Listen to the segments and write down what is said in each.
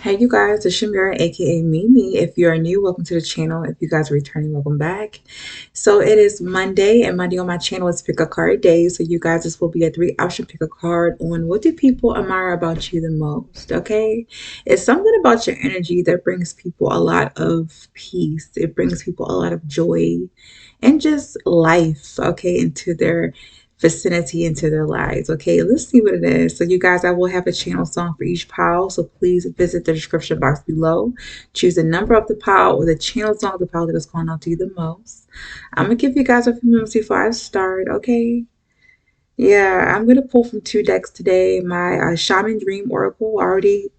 Hey you guys, it's Shamira, aka Mimi. If you are new, welcome to the channel. If you guys are returning, welcome back. So it is Monday, and Monday on my channel is Pick a Card Day. So you guys, this will be a 3 option pick a card on what do people admire about you the most. Okay, it's something about your energy that brings people a lot of peace. It brings people a lot of joy and just life. Okay, into their vicinity, into their lives. Okay, let's see what it is. So you guys, I will have a channel song for each pile, so please visit the description box below, choose the number of the pile or the channel song of the pile that is calling out to you the most. I'm gonna give you guys a few minutes before I start. Okay, yeah, I'm gonna pull from 2 decks today. My Shaman Dream Oracle already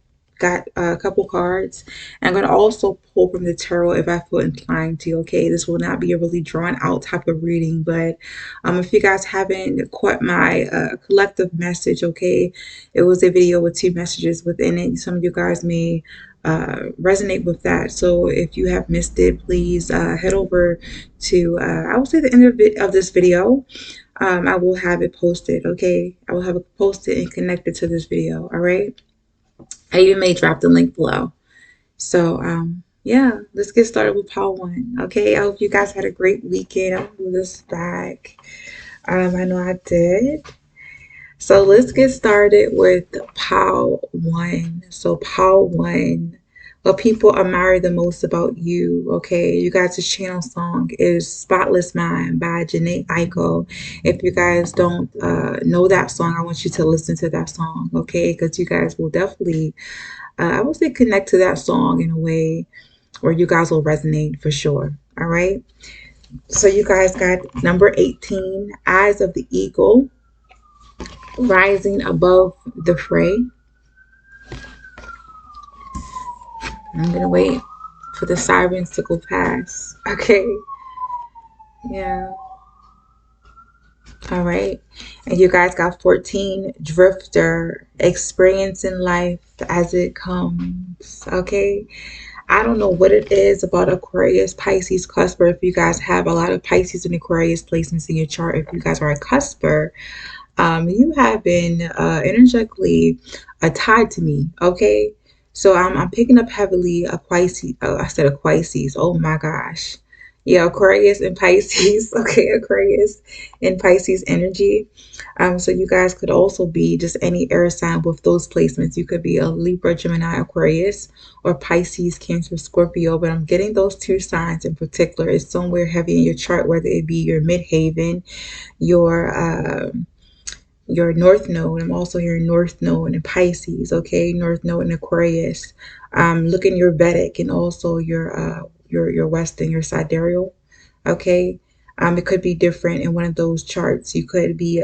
got a couple cards. I'm gonna also pull from the tarot if I feel inclined to. Okay, this will not be a really drawn out type of reading, but if you guys haven't caught my collective message, okay, it was a video with 2 messages within it. Some of you guys may resonate with that. So if you have missed it, please head over to I will say the end of this video. I will have it posted, okay? I will have it posted and connected to this video, all right? I even may drop the link below. So, yeah, let's get started with pile one, okay? I hope you guys had a great weekend. I'll move this back. I know I did. So let's get started with pile one. So pile one, what people admire the most about you. Okay, you guys' channel song is "Spotless Mind" by Janae Aiko. If you guys don't know that song, I want you to listen to that song. Okay, because you guys will definitely, I would say, connect to that song in a way where you guys will resonate for sure. All right. So you guys got number 18, Eyes of the Eagle, rising above the fray. I'm gonna wait for the sirens to go past. Okay. Yeah. All right. And you guys got 14, Drifter, experiencing life as it comes. Okay. I don't know what it is about Aquarius, Pisces, Cusper. If you guys have a lot of Pisces and Aquarius placements in your chart, if you guys are a Cusper, you have been energetically tied to me. Okay. So I'm picking up heavily Aquarius. Oh, I said Aquarius. Oh my gosh. Yeah, Aquarius and Pisces. Okay, Aquarius and Pisces energy. So you guys could also be just any air sign with those placements. You could be a Libra, Gemini, Aquarius, or Pisces, Cancer, Scorpio. But I'm getting those 2 signs in particular. It's somewhere heavy in your chart, whether it be your midhaven, your North Node. I'm also hearing North Node and Pisces, okay? North Node and Aquarius. Look in your Vedic and also your Western, your sidereal, okay? It could be different in one of those charts. You could be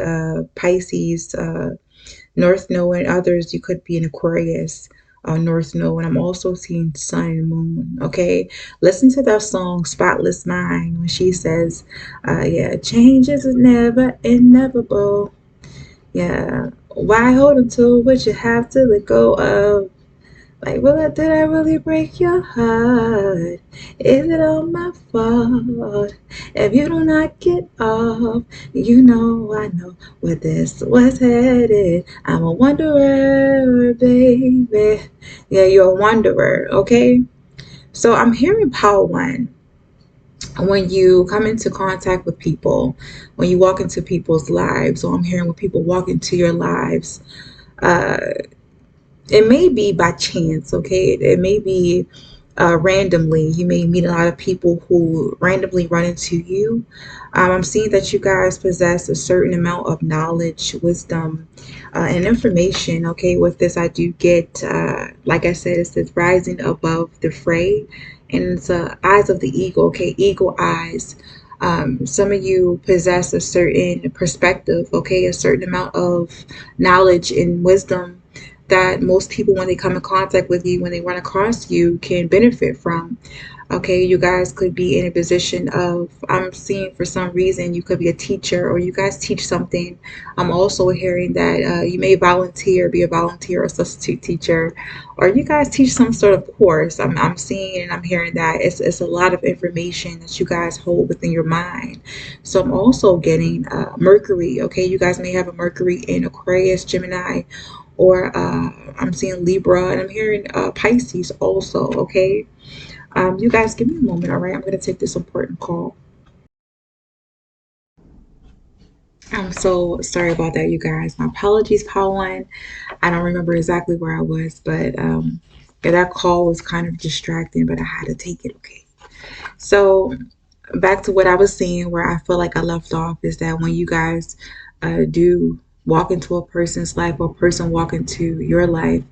Pisces, North Node, and others you could be in Aquarius. North Node, and I'm also seeing Sun and Moon. Okay, listen to that song "Spotless Mind" when she says, "Yeah, change is never inevitable. Yeah. Why hold on to what you have to let go of? Like, well, did I really break your heart? Is it all my fault? If you do not get off, you know I know where this was headed. I'm a wanderer, baby. Yeah, you're a wanderer, okay? So I'm hearing power one. When you come into contact with people, when you walk into people's lives, or I'm hearing when people walk into your lives, uh, it may be by chance, okay? It may be randomly. You may meet a lot of people who randomly run into you. I'm seeing that you guys possess a certain amount of knowledge, wisdom, and information. Okay, with this, I do get, like I said, it says rising above the fray, and it's eyes of the eagle. Okay, eagle eyes. Some of you possess a certain perspective, okay, a certain amount of knowledge and wisdom that most people, when they come in contact with you, when they run across you, can benefit from. Okay, you guys could be in a position of, I'm seeing for some reason, you could be a teacher or you guys teach something. I'm also hearing that you may volunteer, be a volunteer or substitute teacher, or you guys teach some sort of course. I'm seeing and I'm hearing that it's a lot of information that you guys hold within your mind. So I'm also getting Mercury. Okay, you guys may have a Mercury in Aquarius, Gemini, or I'm seeing Libra, and I'm hearing Pisces also. Okay. You guys, give me a moment. All right, I'm going to take this important call. I'm so sorry about that, you guys. My apologies, Pauline. I don't remember exactly where I was, but yeah, that call was kind of distracting, but I had to take it. Okay. So back to what I was saying, where I feel like I left off, is that when you guys do walk into a person's life, or a person walk into your life,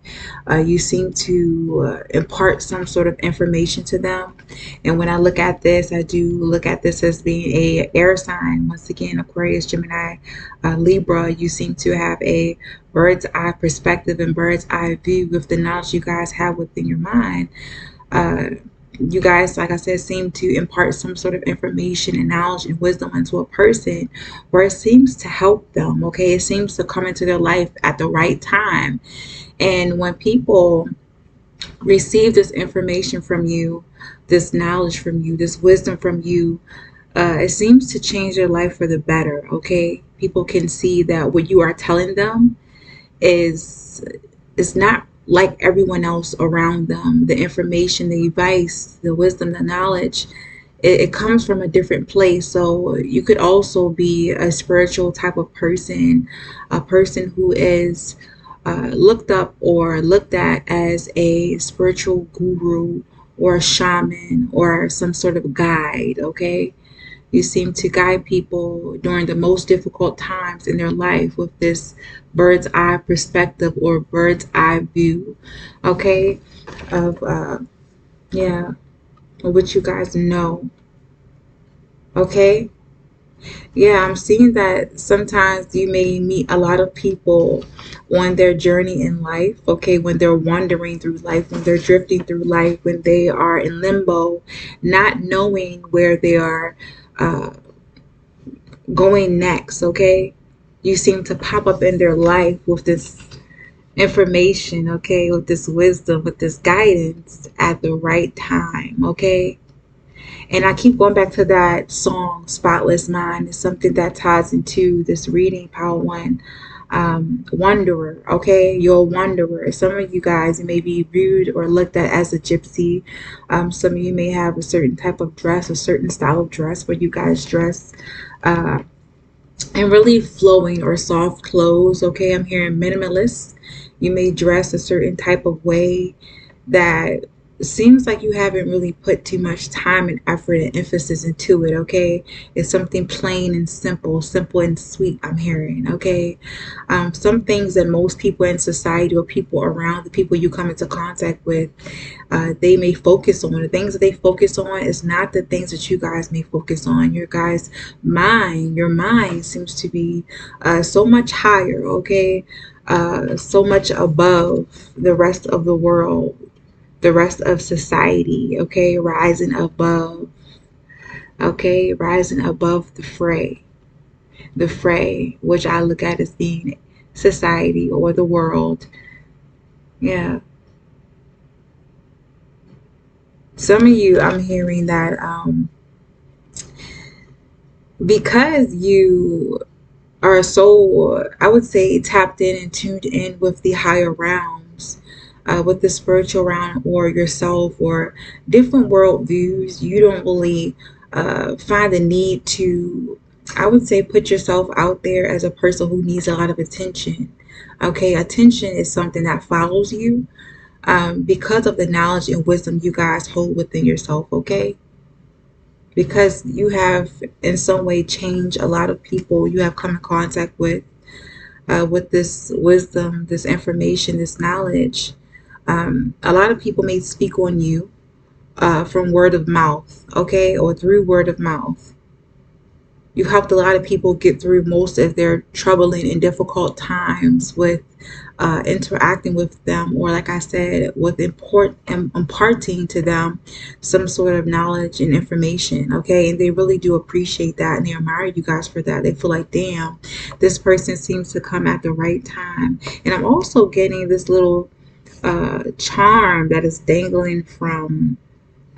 you seem to impart some sort of information to them. And when I look at this, I do look at this as being a air sign. Once again, Aquarius, Gemini, Libra. You seem to have a bird's eye perspective and bird's eye view with the knowledge you guys have within your mind. uh, you guys, like I said, seem to impart some sort of information and knowledge and wisdom into a person where it seems to help them. Okay, it seems to come into their life at the right time. And when people receive this information from you, this knowledge from you, this wisdom from you, it seems to change their life for the better. Okay, people can see that what you are telling them is not like everyone else around them. The information, the advice, the wisdom, the knowledge, it comes from a different place. So you could also be a spiritual type of person, a person who is looked up or looked at as a spiritual guru or a shaman or some sort of guide. Okay, you seem to guide people during the most difficult times in their life with this bird's eye perspective or bird's eye view, okay, of yeah, of what you guys know, okay. Yeah, I'm seeing that sometimes you may meet a lot of people on their journey in life, okay, when they're wandering through life, when they're drifting through life, when they are in limbo, not knowing where they are uh, going next, okay? You seem to pop up in their life with this information, okay, with this wisdom, with this guidance at the right time, okay? And I keep going back to that song, Spotless Mind. It's something that ties into this reading, Power One. Wanderer, okay? You're a wanderer. Some of you guys, you may be viewed or looked at as a gypsy. Some of you may have a certain type of dress, a certain style of dress where you guys dress uh, and really flowing or soft clothes. Okay, I'm hearing minimalist. You may dress a certain type of way that seems like you haven't really put too much time and effort and emphasis into it. Okay, it's something plain and simple, simple and sweet. I'm hearing. Okay, some things that most people in society or people around the people you come into contact with, they may focus on. The things that they focus on is not the things that you guys may focus on. Your guys' mind, your mind seems to be so much higher, okay? So much above the rest of the world, the rest of society, okay? Rising above, okay? Rising above the fray, which I look at as being society or the world. Yeah. Some of you, I'm hearing that because you are so, I would say, tapped in and tuned in with the higher realms, with the spiritual realm or yourself or different world views, you don't really find the need to, I would say, put yourself out there as a person who needs a lot of attention. Okay, attention is something that follows you because of the knowledge and wisdom you guys hold within yourself. Okay, because you have in some way changed a lot of people you have come in contact with this wisdom, this information, this knowledge. A lot of people may speak on you from word of mouth, okay, or through word of mouth. You helped a lot of people get through most of their troubling and difficult times with interacting with them, or like I said, with imparting to them some sort of knowledge and information. Okay, and they really do appreciate that, and they admire you guys for that. They feel like, damn, this person seems to come at the right time. And I'm also getting this little charm that is dangling from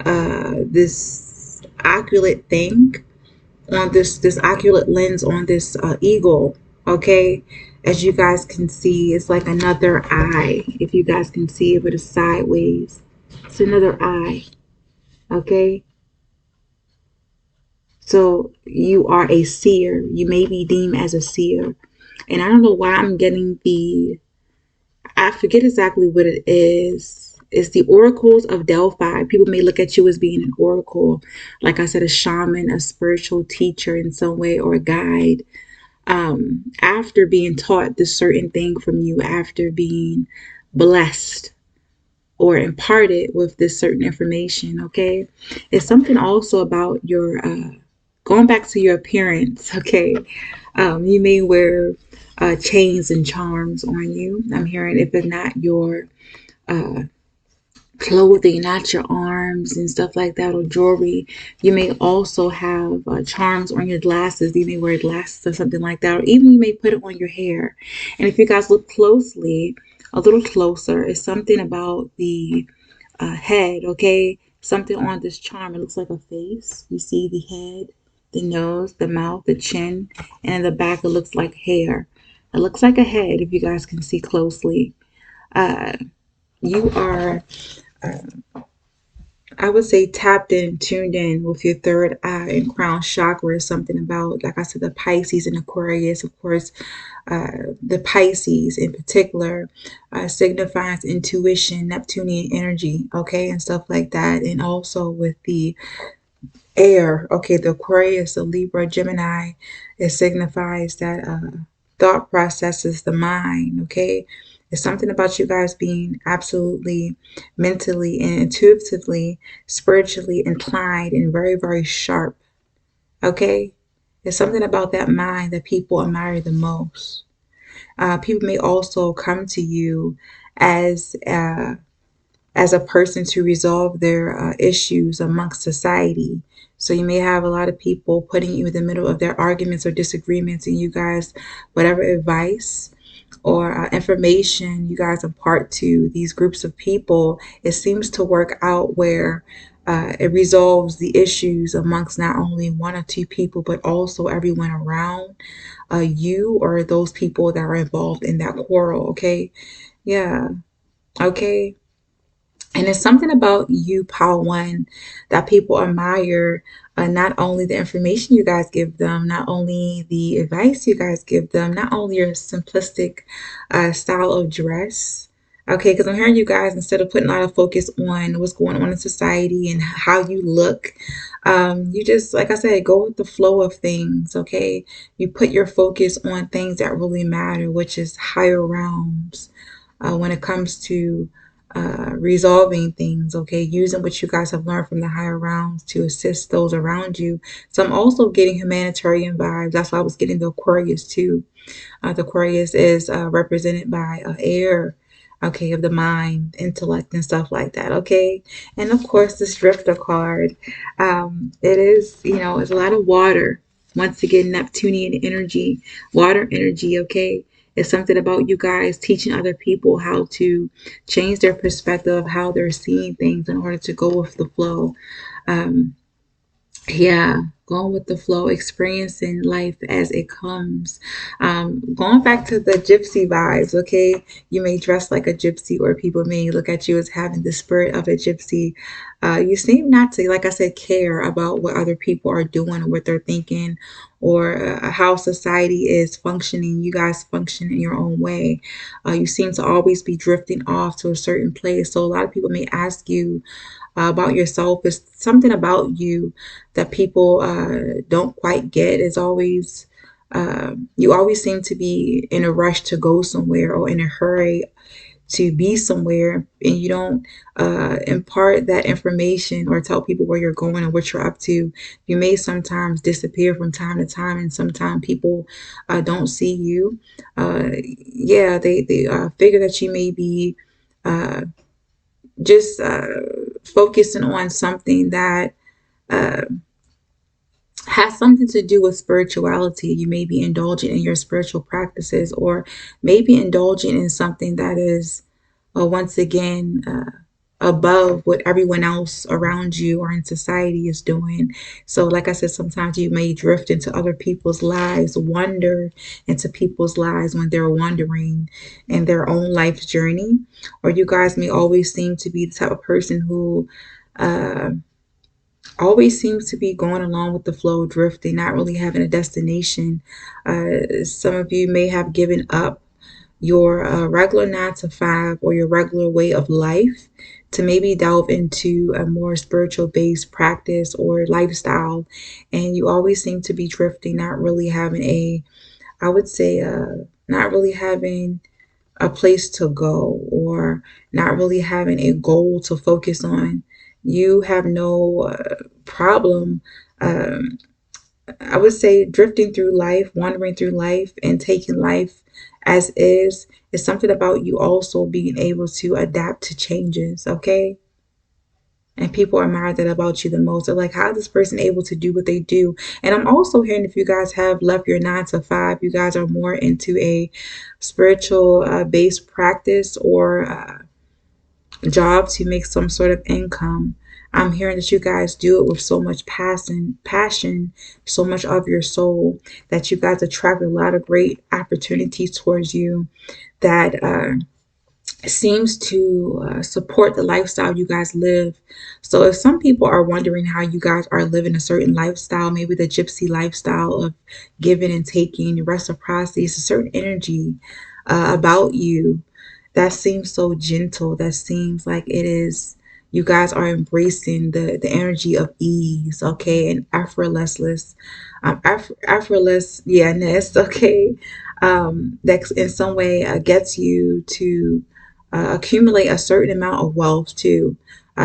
this oculate thing on this oculate lens on this eagle. Okay, as you guys can see, it's like another eye. If you guys can see it, but it's sideways. It's another eye. Okay, so you are a seer. You may be deemed as a seer. And I don't know why I'm getting I forget exactly what it is. It's the oracles of Delphi. People may look at you as being an oracle, like I said, a shaman, a spiritual teacher in some way, or a guide. After being taught this certain thing from you, after being blessed or imparted with this certain information, okay? It's something also about your, going back to your appearance, okay? You may wear chains and charms on you. I'm hearing if it's not your uh, clothing, not your arms and stuff like that, or jewelry. You may also have charms on your glasses. You may wear glasses or something like that, or even you may put it on your hair. And if you guys look closely, a little closer, it's something about the head, okay? Something on this charm. It looks like a face. You see the head, the nose, the mouth, the chin, and in the back it looks like hair. It looks like a head if you guys can see closely. Uh, you are I would say tapped in, tuned in with your third eye and crown chakra is something about, like I said, the Pisces and Aquarius. Of course, the Pisces in particular signifies intuition, Neptunian energy, okay, and stuff like that. And also with the air, okay, the Aquarius, the Libra, Gemini, it signifies that thought processes the mind, okay? It's something about you guys being absolutely mentally and intuitively, spiritually inclined and very, very sharp, okay? It's something about that mind that people admire the most. People may also come to you as as a person to resolve their issues amongst society. So you may have a lot of people putting you in the middle of their arguments or disagreements, and you guys, whatever advice or information you guys impart to these groups of people, it seems to work out where it resolves the issues amongst not only one or two people, but also everyone around you or those people that are involved in that quarrel. Okay. Yeah. Okay. And it's something about you, Paul One, that people admire. Not only the information you guys give them, not only the advice you guys give them, not only your simplistic style of dress. Okay, because I'm hearing you guys, instead of putting a lot of focus on what's going on in society and how you look, you just, like I said, go with the flow of things. Okay, you put your focus on things that really matter, which is higher realms when it comes to resolving things, okay, using what you guys have learned from the higher realms to assist those around you. So I'm also getting humanitarian vibes. That's why I was getting the Aquarius too. The Aquarius is represented by air, okay, of the mind, intellect, and stuff like that, okay. And of course, this Drifter card, it is, you know, it's a lot of water. Once again, Neptunian energy, water energy, okay. It's something about you guys teaching other people how to change their perspective of how they're seeing things in order to go with the flow. Um, yeah, going with the flow, experiencing life as it comes. Going back to the gypsy vibes, okay? You may dress like a gypsy, or people may look at you as having the spirit of a gypsy. You seem not to, like I said, care about what other people are doing or what they're thinking or how society is functioning. You guys function in your own way. You seem to always be drifting off to a certain place. So a lot of people may ask you, about yourself. It's something about you that people don't quite get. Is always you always seem to be in a rush to go somewhere or in a hurry to be somewhere, and you don't impart that information or tell people where you're going or what you're up to. You may sometimes disappear from time to time, and sometimes people don't see you. Yeah, they figure that you may be uh, just focusing on something that uh, has something to do with spirituality. You may be indulging in your spiritual practices, or maybe indulging in something that is, once again, above what everyone else around you or in society is doing. So, like I said, sometimes you may drift into other people's lives, wander into people's lives when they're wandering in their own life journey. Or you guys may always seem to be the type of person who uh, always seems to be going along with the flow, drifting, not really having a destination. Some of you may have given up your regular 9 to 5 or your regular way of life to maybe delve into a more spiritual based practice or lifestyle. And you always seem to be drifting, not really having I would say, not really having a place to go or not really having a goal to focus on. You have no problem, um, I would say, drifting through life, wandering through life, and taking life as is. It's something about you also being able to adapt to changes, okay? And people admire that about you the most. They're like, how is this person able to do what they do? And I'm also hearing if you guys have left your 9 to 5, you guys are more into a spiritual based practice or job to make some sort of income. I'm hearing that you guys do it with so much passion, so much of your soul that you guys attract a lot of great opportunities towards you that seems to support the lifestyle you guys live. So if some people are wondering how you guys are living a certain lifestyle, maybe the gypsy lifestyle of giving and taking, reciprocity, it's a certain energy about you that seems so gentle. That seems like it is. You guys are embracing the energy of ease, okay, and effortlessness, effortless, yeah, ness, okay. That in some way gets you to accumulate a certain amount of wealth too.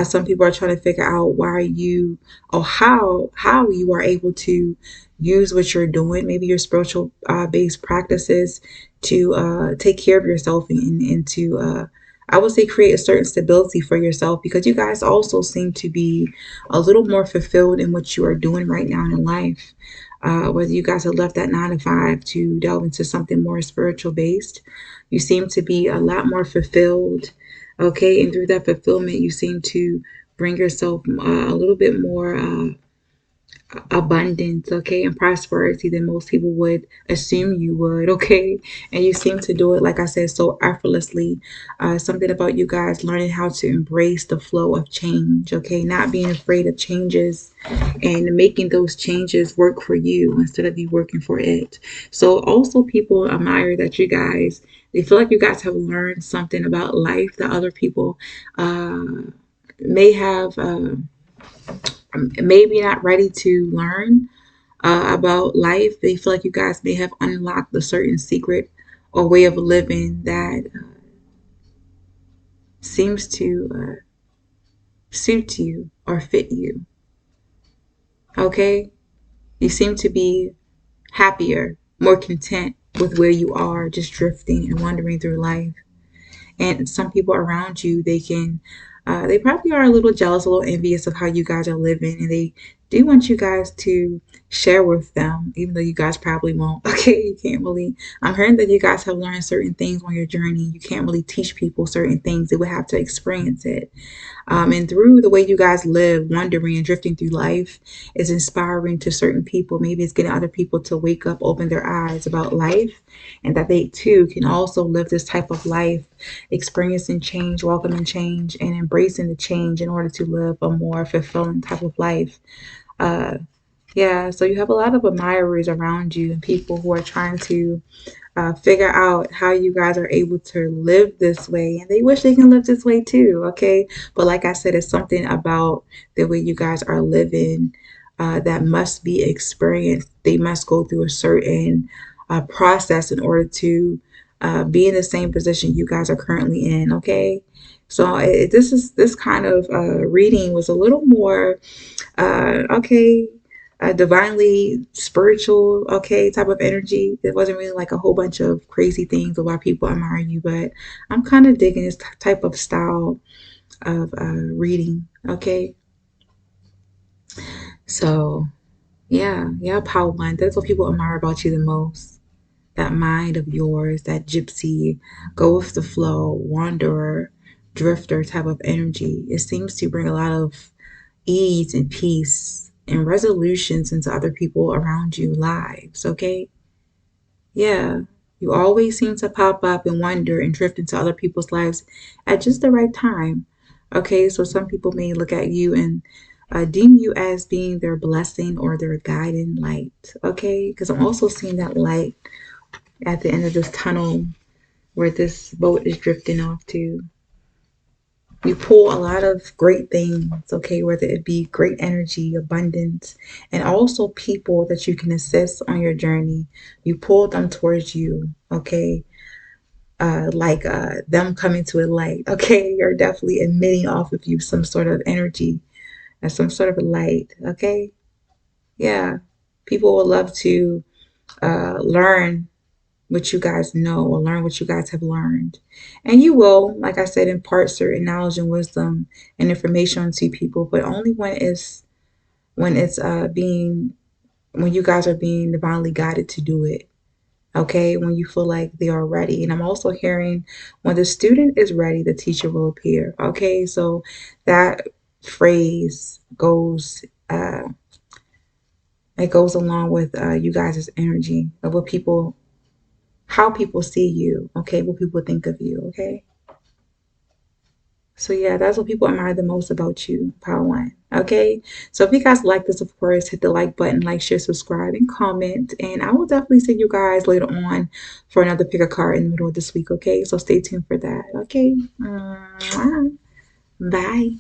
Some people are trying to figure out why you or how you are able to use what you're doing, maybe your spiritual based practices to take care of yourself and to I would say create a certain stability for yourself because you guys also seem to be a little more fulfilled in what you are doing right now in life. Whether you guys have left that 9 to 5 to delve into something more spiritual based, you seem to be a lot more fulfilled. Okay, and through that fulfillment, you seem to bring yourself a little bit more abundance, okay, and prosperity than most people would assume you would, okay? And you seem to do it, like I said, so effortlessly. Something about you guys learning how to embrace the flow of change, okay? Not being afraid of changes and making those changes work for you instead of you working for it. So also people admire that you guys, they feel like you guys have learned something about life that other people uh, may have maybe not ready to learn about life. They feel like you guys may have unlocked a certain secret or way of living that seems to suit you or fit you. Okay? You seem to be happier, more content with where you are, just drifting and wandering through life. And some people around you, they probably are a little jealous, a little envious of how you guys are living, and they do want you guys to share with them, even though you guys probably won't. Okay, you can't really. I'm hearing that you guys have learned certain things on your journey. You can't really teach people certain things; they would have to experience it. And through the way you guys live, wandering and drifting through life is inspiring to certain people. Maybe it's getting other people to wake up, open their eyes about life, and that they too can also live this type of life, experiencing change, welcoming change, and embracing the change in order to live a more fulfilling type of life. Uh, yeah, so you have a lot of admirers around you and people who are trying to figure out how you guys are able to live this way, and they wish they can live this way too, okay? But like I said, it's something about the way you guys are living that must be experienced. They must go through a certain process in order to be in the same position you guys are currently in, okay? So this kind of reading was a little more okay, divinely spiritual, okay, type of energy. It wasn't really like a whole bunch of crazy things of why people admire you, but I'm kind of digging this type of style of reading, okay? So, yeah, power one. That's what people admire about you the most. That mind of yours, that gypsy, go with the flow, wanderer, drifter type of energy. It seems to bring a lot of ease and peace and resolutions into other people around you lives, okay? Yeah. You always seem to pop up and wander and drift into other people's lives at just the right time. Okay, so some people may look at you and deem you as being their blessing or their guiding light. Okay, because I'm also seeing that light at the end of this tunnel where this boat is drifting off to. You pull a lot of great things, okay, whether it be great energy, abundance, and also people that you can assist on your journey. You pull them towards you, okay, like them coming to a light, okay. You're definitely emitting off of you some sort of energy and some sort of a light, okay. Yeah, people will love to learn what you guys know or learn what you guys have learned. And you will, like I said, impart certain knowledge and wisdom and information to people, but only when it's being when you guys are being divinely guided to do it. Okay, when you feel like they are ready. And I'm also hearing when the student is ready, the teacher will appear. Okay, so that phrase goes it goes along with you guys' energy of what people how people see you, okay, what people think of you, okay? So yeah, that's what people admire the most about you, Power One. Okay. So if you guys like this, of course, hit the like button, like, share, subscribe, and comment. And I will definitely see you guys later on for another pick a card in the middle of this week. Okay. So stay tuned for that. Okay. Bye.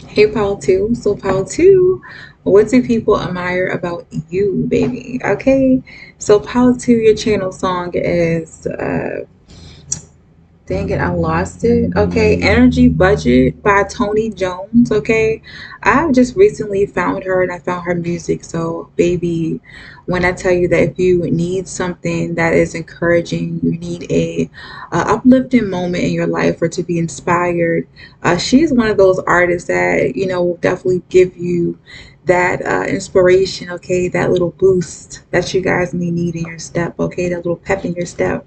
Hey, Paul 2. So, Paul 2, what do people admire about you, baby? Okay. So, Paul 2, your channel song is dang it, I lost it. Okay, Energy Budget by Tony Jones. Okay, I just recently found her and I found her music. So, baby, when I tell you that if you need something that is encouraging, you need a uplifting moment in your life or to be inspired, she's one of those artists that will definitely give you that inspiration. Okay, that little boost that you guys may need in your step. Okay, that little pep in your step,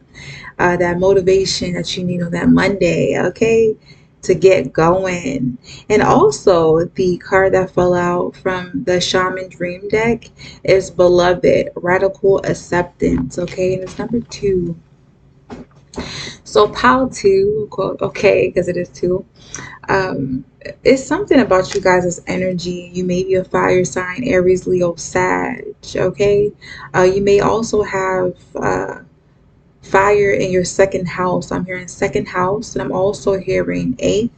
that motivation that you need on that Monday, okay, to get going. And also, the card that fell out from the Shaman Dream deck is Beloved, Radical Acceptance, okay, and it's number 2. So, pile 2, quote, okay, because it is 2. Um, it's something about you guys' energy. You may be a fire sign, Aries, Leo, Sag, okay? You may also have fire in your second house. I'm hearing second house, and I'm also hearing eighth,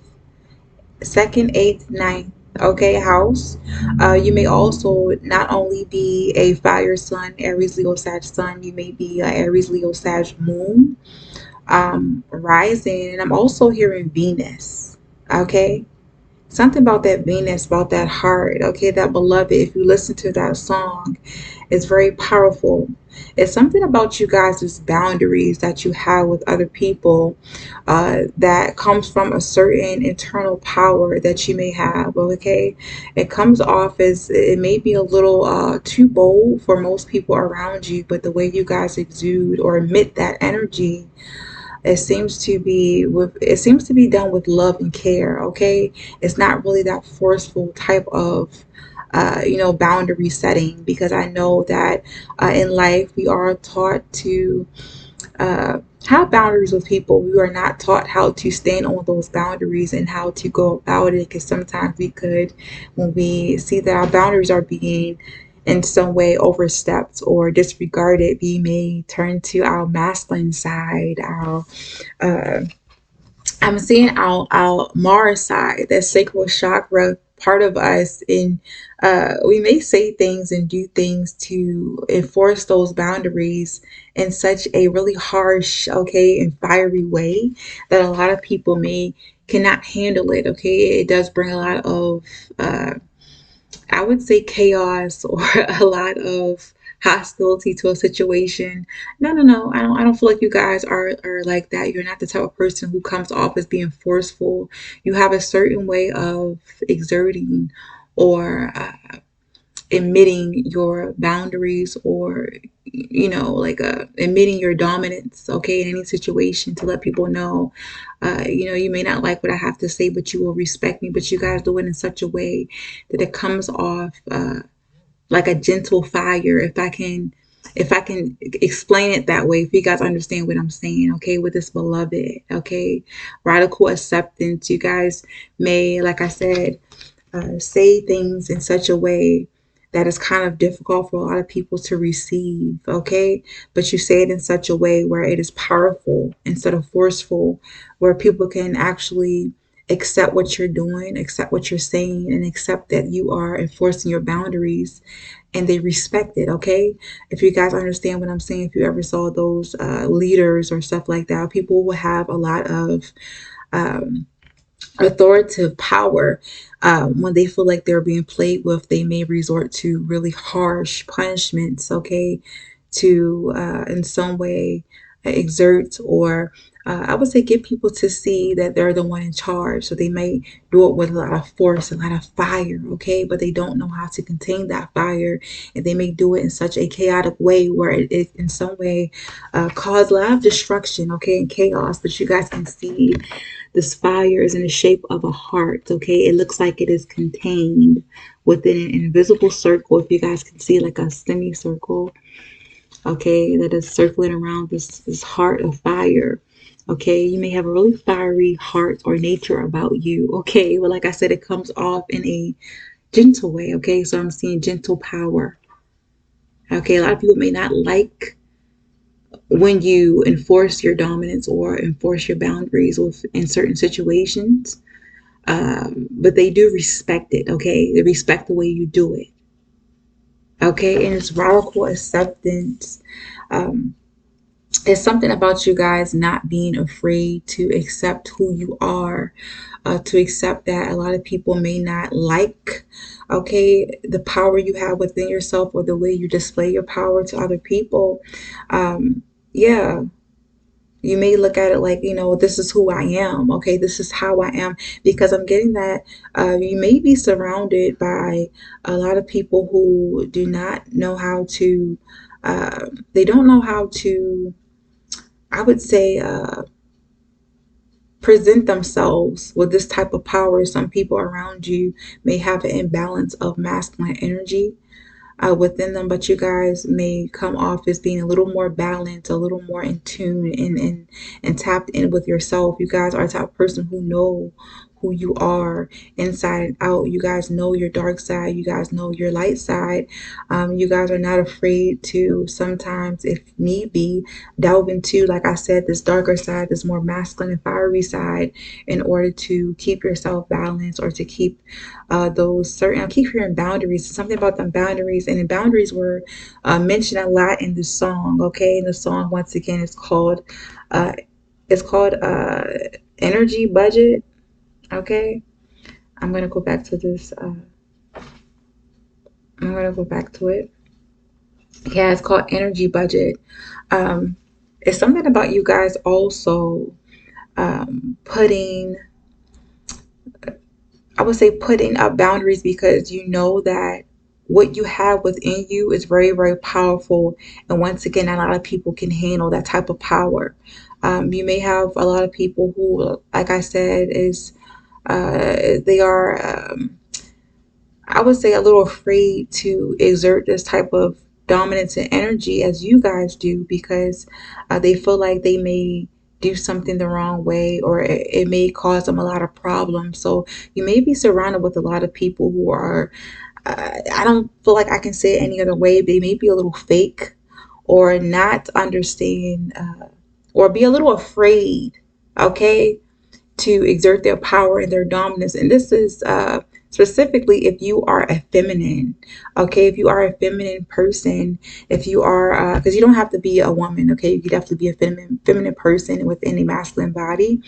second, eighth, ninth. Okay, house. You may also not only be a fire sun, Aries, Leo, Sag sun. You may be a Aries, Leo, Sag moon, rising, and I'm also hearing Venus. Okay, something about that Venus, about that heart, okay, that beloved. If you listen to that song, it's very powerful. It's something about you guys' boundaries that you have with other people that comes from a certain internal power that you may have, okay? It comes off as it may be a little too bold for most people around you, but the way you guys exude or emit that energy, it seems to be done with love and care, okay? It's not really that forceful type of boundary setting, because I know that in life we are taught to have boundaries with people. We are not taught how to stand on those boundaries and how to go about it, because sometimes we could, when we see that our boundaries are being in some way overstepped or disregarded, we may turn to our masculine side, our uh, I'm seeing our Mars side, that sacral chakra part of us, and we may say things and do things to enforce those boundaries in such a really harsh, okay, and fiery way that a lot of people may cannot handle it. Okay, it does bring a lot of I would say chaos or a lot of hostility to a situation. No, no, no. I don't feel like you guys are like that. You're not the type of person who comes off as being forceful. You have a certain way of exerting or admitting your boundaries, or like admitting your dominance, okay, in any situation, to let people know, you may not like what I have to say, but you will respect me. But you guys do it in such a way that it comes off like a gentle fire, if I can explain it that way, if you guys understand what I'm saying, okay, with this beloved, okay, radical acceptance. You guys may, like I said, say things in such a way that is kind of difficult for a lot of people to receive, okay? But you say it in such a way where it is powerful instead of forceful, where people can actually accept what you're doing, accept what you're saying, and accept that you are enforcing your boundaries, and they respect it, okay? If you guys understand what I'm saying, if you ever saw those leaders or stuff like that, people will have a lot of um, authoritative power. When they feel like they're being played with, they may resort to really harsh punishments, okay, to in some way exert, or I would say get people to see that they're the one in charge. So they may do it with a lot of force, a lot of fire, okay, but they don't know how to contain that fire, and they may do it in such a chaotic way where it in some way cause a lot of destruction, okay, and chaos. But you guys can see this fire is in the shape of a heart, okay? It looks like it is contained within an invisible circle. If you guys can see, like a semicircle, okay, that is circling around this heart of fire. Okay, you may have a really fiery heart or nature about you. Okay, well, like I said, it comes off in a gentle way. Okay, so I'm seeing gentle power. Okay, a lot of people may not like when you enforce your dominance or enforce your boundaries with in certain situations, but they do respect it. Okay, they respect the way you do it. Okay, and it's radical acceptance. Um, it's something about you guys not being afraid to accept who you are, to accept that a lot of people may not like, okay, the power you have within yourself or the way you display your power to other people. Yeah, you may look at it like, this is who I am. Okay, this is how I am. Because I'm getting that you may be surrounded by a lot of people who do not know how to, they don't know how to, I would say, present themselves with this type of power. Some people around you may have an imbalance of masculine energy within them, but you guys may come off as being a little more balanced, a little more in tune, and tapped in with yourself. You guys are the type of person who know who you are inside and out. You guys know your dark side. You guys know your light side. You guys are not afraid to sometimes, if need be, delve into, like I said, this darker side, this more masculine and fiery side, in order to keep yourself balanced, or to keep those certain, I keep hearing boundaries, something about them boundaries, and the boundaries were mentioned a lot in the song, okay? And the song, once again, is called, uh, it's called Energy Budget, okay? I'm going to go back to this, I'm going to go back to it. Yeah, it's called Energy Budget. Um, it's something about you guys also putting, I would say, putting up boundaries, because you know that what you have within you is very, very powerful. And once again, not a lot of people can handle that type of power. You may have a lot of people who, like I said, is they are, I would say, a little afraid to exert this type of dominance and energy as you guys do, because they feel like they may do something the wrong way, or it may cause them a lot of problems. So you may be surrounded with a lot of people who are, I don't feel like I can say it any other way. They may be a little fake, or not understand, or be a little afraid, okay, to exert their power and their dominance. And this is specifically if you are a feminine, okay? If you are a feminine person, if you are, because you don't have to be a woman, okay? You could definitely be a feminine person within a masculine body.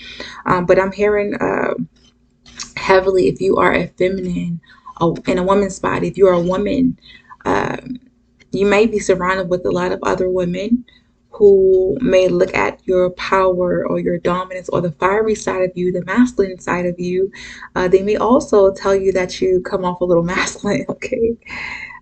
But I'm hearing heavily, if you are a feminine in a woman's body, if you are a woman, um, you may be surrounded with a lot of other women who may look at your power or your dominance or the fiery side of you, the masculine side of you. They may also tell you that you come off a little masculine, okay?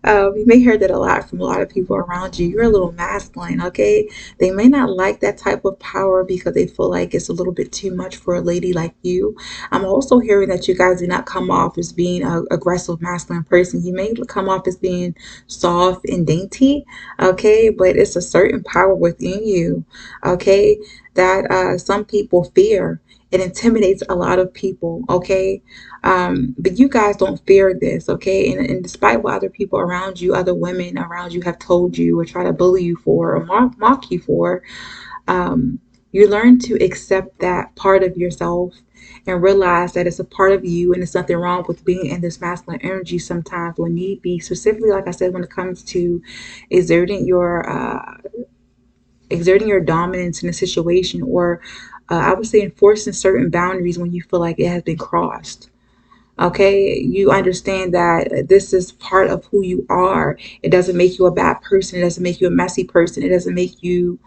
You may hear that a lot from a lot of people around you. You're a little masculine, okay? They may not like that type of power because they feel like it's a little bit too much for a lady like you. I'm also hearing that you guys do not come off as being an aggressive masculine person. You may come off as being soft and dainty, okay? But it's a certain power within you, okay, that some people fear. It intimidates a lot of people, okay? But you guys don't fear this, okay? And despite what other people around you, other women around you have told you or try to bully you for or mock you for, um, you learn to accept that part of yourself and realize that it's a part of you and there's nothing wrong with being in this masculine energy sometimes when need be. Specifically, like I said, when it comes to exerting your exerting your dominance in a situation or I would say enforcing certain boundaries when you feel like it has been crossed. Okay, you understand that this is part of who you are. It doesn't make you a bad person. It doesn't make you a messy person. It doesn't make you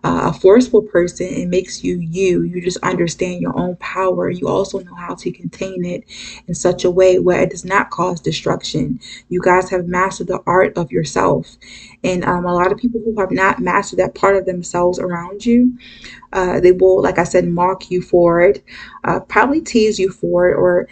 a forceful person. It makes you you. You just understand your own power. You also know how to contain it in such a way where it does not cause destruction. You guys have mastered the art of yourself. And a lot of people who have not mastered that part of themselves around you, they will, like I said, mock you for it, probably tease you for it, or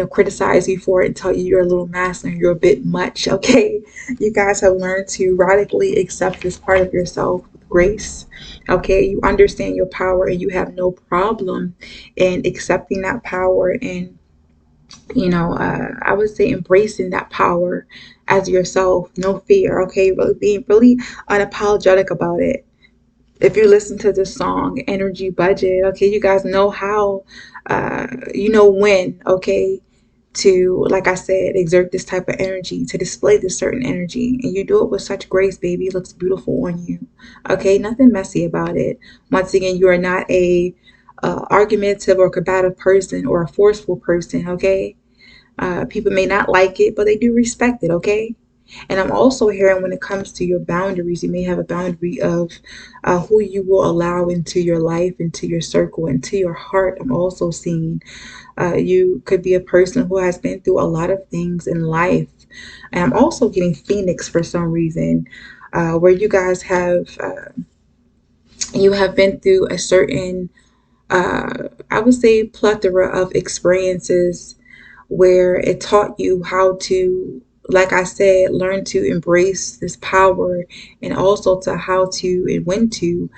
criticize you for it and tell you you're a little masculine, you're a bit much. Okay, you guys have learned to radically accept this part of yourself with grace. Okay, you understand your power and you have no problem in accepting that power and I would say embracing that power as yourself, no fear. Okay, really being really unapologetic about it. If you listen to the song Energy Budget, okay, you guys know how, you know when, okay, to, like I said, exert this type of energy, to display this certain energy. And you do it with such grace, baby. It looks beautiful on you. Okay, nothing messy about it. Once again, you are not a argumentative or combative person or a forceful person, okay? People may not like it, but they do respect it, okay? And I'm also hearing when it comes to your boundaries, you may have a boundary of who you will allow into your life, into your circle, into your heart. I'm also seeing you could be a person who has been through a lot of things in life. And I'm also getting Phoenix for some reason, where you have been through a certain, I would say, plethora of experiences where it taught you how to, like I said, learn to embrace this power and also to how to and when to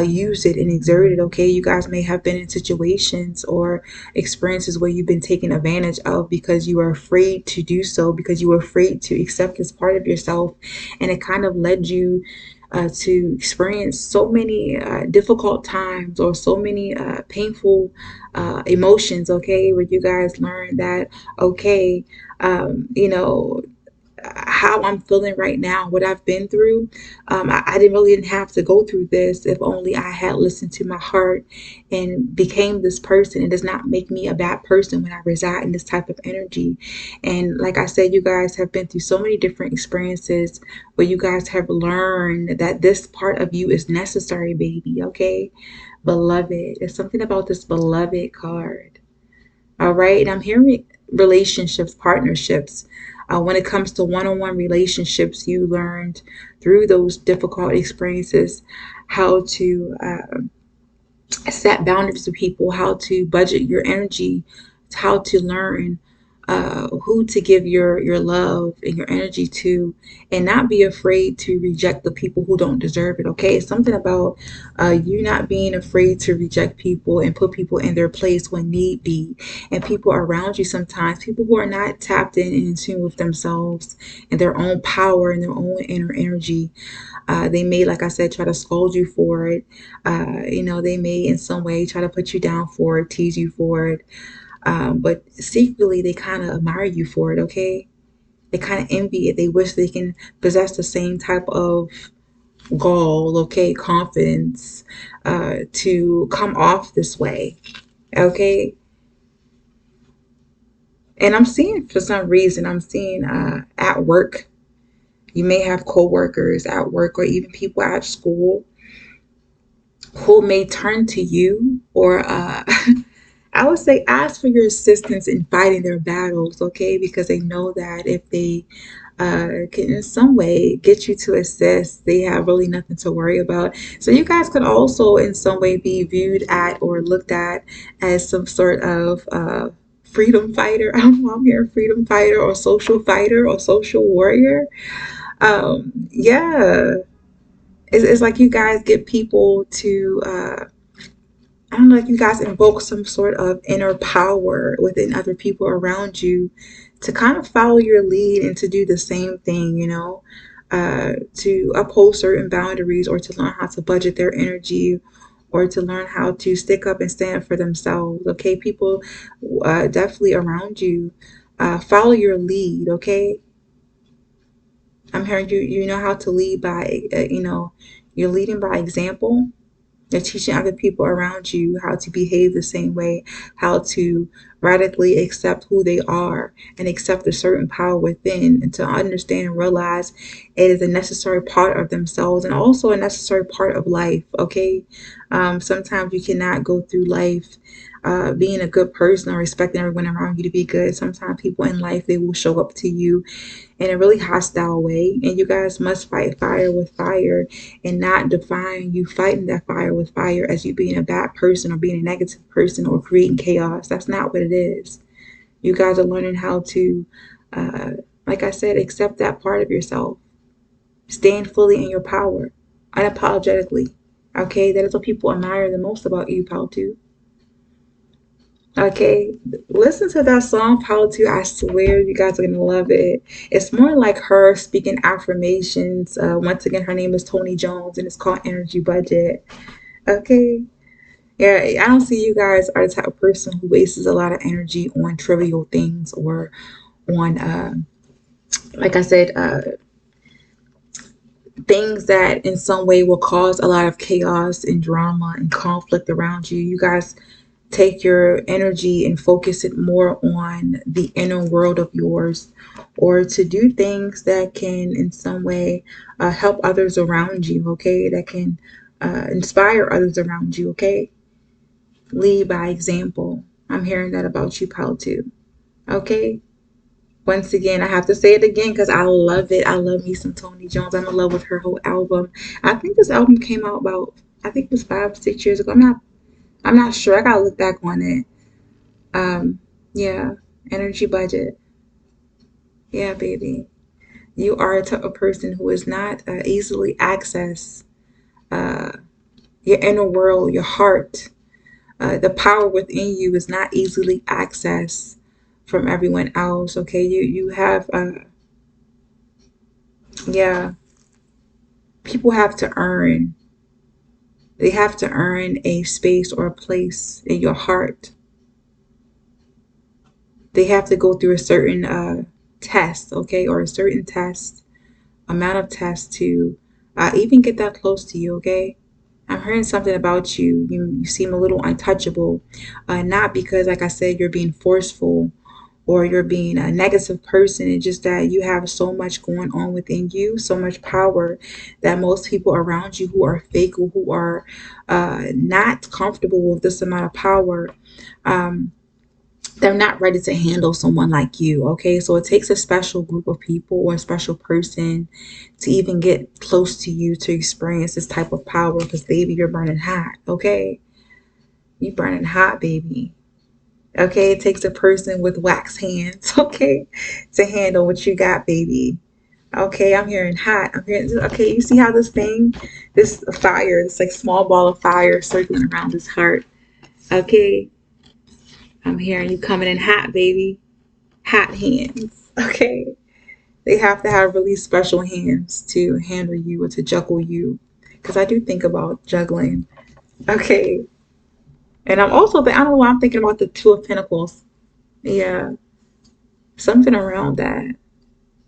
use it and exert it. Okay, you guys may have been in situations or experiences where you've been taken advantage of because you were afraid to do so, because you were afraid to accept this part of yourself, and it kind of led you to experience so many difficult times or so many painful emotions, okay, where you guys learn that, okay, you know, how I'm feeling right now, what I've been through. I didn't have to go through this if only I had listened to my heart and became this person. It does not make me a bad person when I reside in this type of energy. And like I said, you guys have been through so many different experiences where you guys have learned that this part of you is necessary, baby. Okay, beloved. It's something about this beloved card. All right. And I'm hearing relationships, partnerships. When it comes to one on one relationships, you learned through those difficult experiences how to set boundaries with people, how to budget your energy, how to learn who to give your love and your energy to, and not be afraid to reject the people who don't deserve it. Okay, it's something about you not being afraid to reject people and put people in their place when need be, and people around you. Sometimes people who are not tapped in and in tune with themselves and their own power and their own inner energy. They may, like I said, try to scold you for it. They may in some way try to put you down for it, tease you for it. But secretly, they kind of admire you for it, okay? They kind of envy it. They wish they can possess the same type of gall, okay, confidence to come off this way, okay? And I'm seeing, for some reason, I'm seeing at work, you may have coworkers at work or even people at school who may turn to you or I would say ask for your assistance in fighting their battles, okay? Because they know that if they can in some way get you to assist. They have really nothing to worry about. So you guys could also in some way be viewed at or looked at as some sort of freedom fighter. I don't know, I'm here, freedom fighter or social warrior. Yeah, it's like you guys get people to I don't know if you guys invoke some sort of inner power within other people around you to kind of follow your lead and to do the same thing, to uphold certain boundaries or to learn how to budget their energy or to learn how to stick up and stand up for themselves. Okay, people definitely around you follow your lead. Okay, I'm hearing you. You know how to lead by, you're leading by example. They're teaching other people around you how to behave the same way, how to radically accept who they are and accept a certain power within, and to understand and realize it is a necessary part of themselves and also a necessary part of life. Okay. Sometimes you cannot go through life being a good person or respecting everyone around you to be good. Sometimes people in life, they will show up to you in a really hostile way. And you guys must fight fire with fire and not define you fighting that fire with fire as you being a bad person or being a negative person or creating chaos. That's not what it is. You guys are learning how to, uh, like I said, accept that part of yourself. Stand fully in your power, unapologetically. Okay, that is what people admire the most about you, Pal 2. Okay, listen to that song, Power 2. I swear you guys are gonna love it. It's more like her speaking affirmations. Once again, her name is Tony Jones and it's called Energy Budget. Okay. Yeah, I don't see you guys are the type of person who wastes a lot of energy on trivial things or on, like I said, things that in some way will cause a lot of chaos and drama and conflict around you. You guys take your energy and focus it more on the inner world of yours or to do things that can in some way help others around you, okay, that can inspire others around you, okay, lead by example. I'm hearing that about you, Pal, too. Okay, once again, I have to say it again because I love it. I love me some Tony Jones. I'm in love with her whole album. I think this album came out about, I think it was 5, 6 years ago. I'm not sure. I gotta look back on it. Um, yeah, energy budget. Yeah, baby. You are a type of person who is not easily access uh, your inner world, your heart. The power within you is not easily accessed from everyone else. Okay, you have yeah. People have to earn. They have to earn a space or a place in your heart. They have to go through a certain test, okay, or a certain test amount of tests to even get that close to you, okay? I'm hearing something about you. You seem a little untouchable. Not because, like I said, you're being forceful or you're being a negative person. It's just that you have so much going on within you, so much power that most people around you who are fake or who are not comfortable with this amount of power, um, they're not ready to handle someone like you. Okay, so it takes a special group of people or a special person to even get close to you to experience this type of power because baby, you're burning hot. Okay, you burning hot, baby. Okay, it takes a person with wax hands, okay, to handle what you got, baby. Okay, I'm hearing hot. I'm hearing, okay, you see how this fire, this like small ball of fire circling around his heart. Okay, I'm hearing you coming in hot, baby. Hot hands. Okay. They have to have really special hands to handle you or to juggle you. Because I do think about juggling. Okay. And I'm also, I don't know why I'm thinking about the Two of Pentacles. Yeah. Something around that.